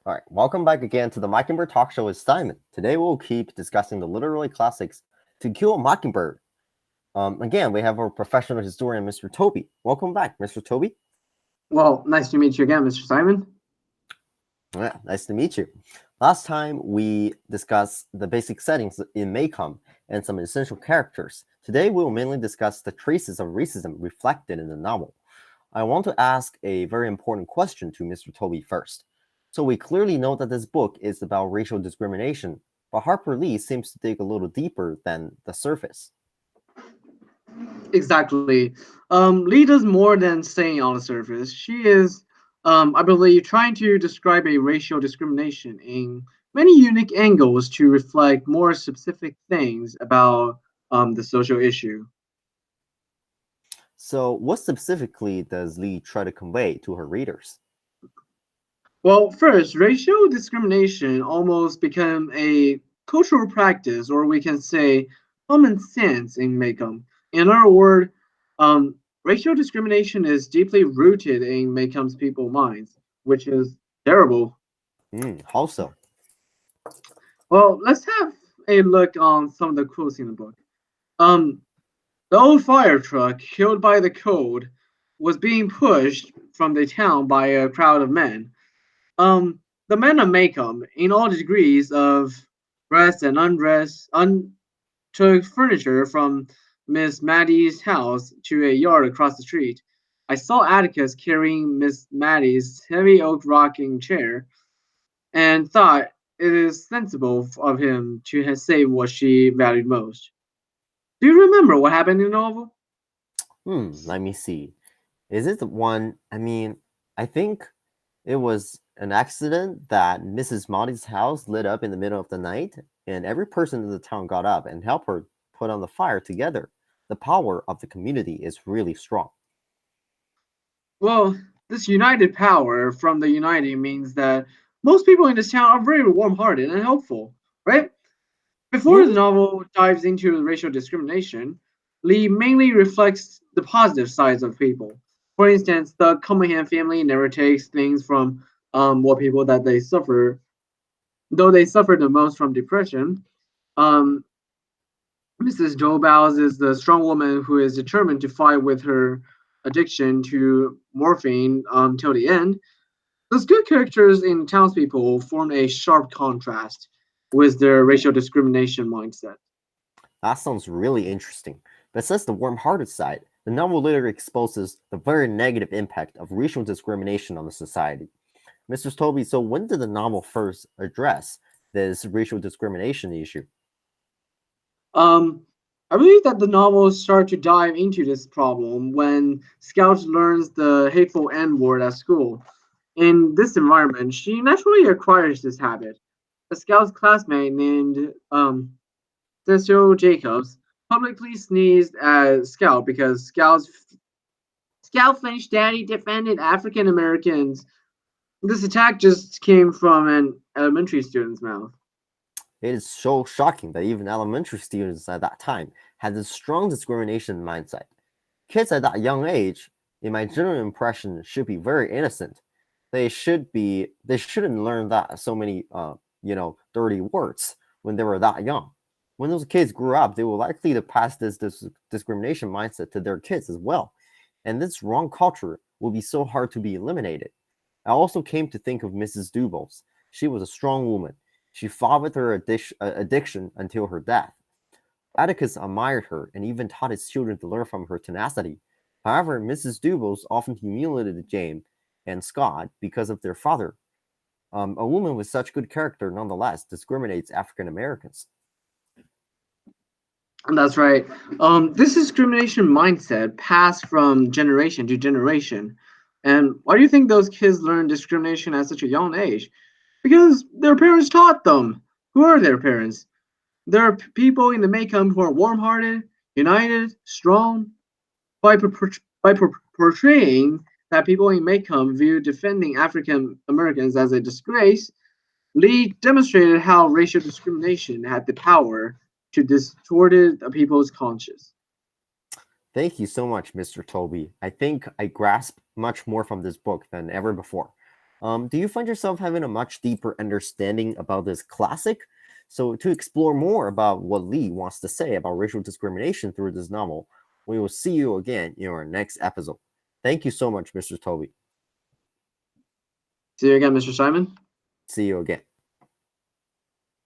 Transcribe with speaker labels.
Speaker 1: All right, welcome back again to the Mockingbird Talk Show with Simon. Today we'll keep discussing the literary classics To Kill a Mockingbird. Again, we have our professional historian, Mr. Toby. Welcome back, Mr. Toby.
Speaker 2: Well, nice to meet you again, Mr. Simon.
Speaker 1: Yeah, nice to meet you. Last time we discussed the basic settings in Maycomb and some essential characters. Today we will mainly discuss the traces of racism reflected in the novel. I want to ask a very important question to Mr. Toby first. So we clearly know that this book is about racial discrimination, but Harper Lee seems to dig a little deeper than the surface.
Speaker 2: Exactly. Lee does more than staying on the surface. She is, I believe, trying to describe a racial discrimination in many unique angles to reflect more specific things about the social issue.
Speaker 1: So what specifically does Lee try to convey to her readers?
Speaker 2: Well, first, racial discrimination almost became a cultural practice, or we can say common sense in Macomb. In other words, racial discrimination is deeply rooted in Macomb's people minds, which is terrible.
Speaker 1: How so?
Speaker 2: Well, let's have a look on some of the quotes in the book. Um, the old fire truck, killed by the cold, was being pushed from the town by a crowd of men. The men of Macomb, in all degrees of rest and undress, took furniture from Miss Maddie's house to a yard across the street. I saw Atticus carrying Miss Maddie's heavy oak rocking chair, and thought it is sensible of him to have saved what she valued most. Do you remember what happened in the novel?
Speaker 1: Let me see. Is it the one? I think it was an accident that Mrs. Monty's house lit up in the middle of the night, and every person in the town got up and helped her put on the fire together. The power of the community is really strong.
Speaker 2: Well, this united power from the United means that most people in this town are very warm hearted and helpful, right? Before the
Speaker 1: Hmm?
Speaker 2: novel dives into racial discrimination, Lee mainly reflects the positive sides of people. For instance, the Cunningham family never takes things from what people that they suffer, though they suffer the most from depression. Um, Mrs. Joe Bowles is the strong woman who is determined to fight with her addiction to morphine till the end. Those good characters in townspeople form a sharp contrast with their racial discrimination mindset.
Speaker 1: That sounds really interesting. Besides the warm-hearted side, the novel later exposes the very negative impact of racial discrimination on the society. Mr. Toby, so when did the novel first address this racial discrimination issue?
Speaker 2: Um, I believe that the novels start to dive into this problem when Scout learns the hateful N word at school. In this environment, she naturally acquires this habit. A Scout's classmate named Cecil Jacobs publicly sneezed at Scout because Scout Finch Daddy defended African Americans. This attack just came from an elementary student's mouth.
Speaker 1: It is so shocking that even elementary students at that time had this strong discrimination mindset. Kids at that young age, in my general impression, should be very innocent. They shouldn't learn that so many dirty words when they were that young. When those kids grew up, they were likely to pass this discrimination mindset to their kids as well. And this wrong culture will be so hard to be eliminated. I also came to think of Mrs. Dubles. She was a strong woman. She fought with her addiction until her death. Atticus admired her and even taught his children to learn from her tenacity. However, Mrs. Dubles often humiliated Jane and Scott because of their father. A woman with such good character nonetheless discriminates African Americans.
Speaker 2: That's right. This discrimination mindset passed from generation to generation. And why do you think those kids learn discrimination at such a young age? Because their parents taught them. Who are their parents? There are people in the Macomb who are warm-hearted, united, strong. By portraying that people in Macomb view defending African Americans as a disgrace, Lee demonstrated how racial discrimination had the power to distort a people's conscience.
Speaker 1: Thank you so much, Mr. Toby. I think I grasp much more from this book than ever before. Do you find yourself having a much deeper understanding about this classic? So, to explore more about what Lee wants to say about racial discrimination through this novel, we will see you again in our next episode. Thank you so much, Mr. Toby.
Speaker 2: See you again, Mr. Simon.
Speaker 1: See you again.